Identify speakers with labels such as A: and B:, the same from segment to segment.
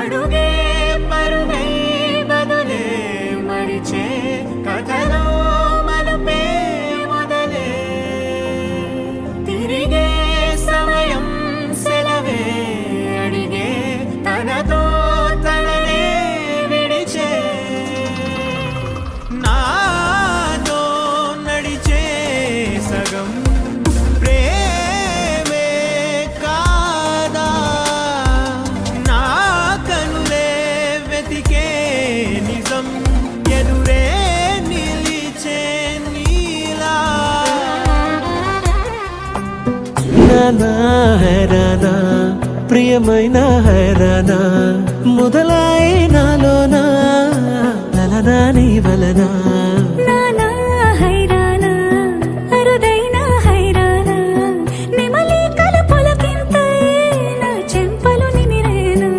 A: అడుగే పరుగై బదులే మరిచే కథలో మలుపే మొదలే తిరిగే సమయం సెలవే అడిగే తనతో తననే విడిచే నాతో నడిచే సగం ప్రేమే కాదా నా కనులే వెతికే నిజం ఎదురే నిలిచే నీలా
B: నానా హైరానా ప్రియమైన హైరానా మొదలై నాలోనా లలనా నీ వలనా
C: నానా హైరానా అరుదైన హైరానా నెమలి కలుపులకింతై నా చెంపలు నిమిరేనా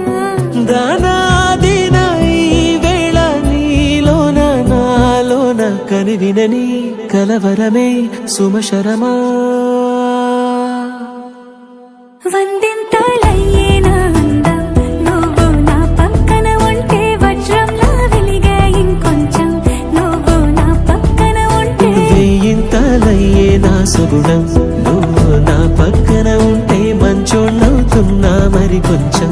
B: దానాదిన ఈ వేళ నీలోన నాలోన కనివినని కలవరమే సుమశరమా
C: వందింతలయ్యేనా అందం నువ్వు నా పక్కన ఉంటే వజ్రంలా వెలిగే ఇంకొంచెం నువ్వు నా పక్కన ఉంటే
B: వేయింతలయ్యే నా సుగుణం నువ్వు నా పక్కన ఉంటే మంచోళ్ళవుతున్నా మరి కొంచెం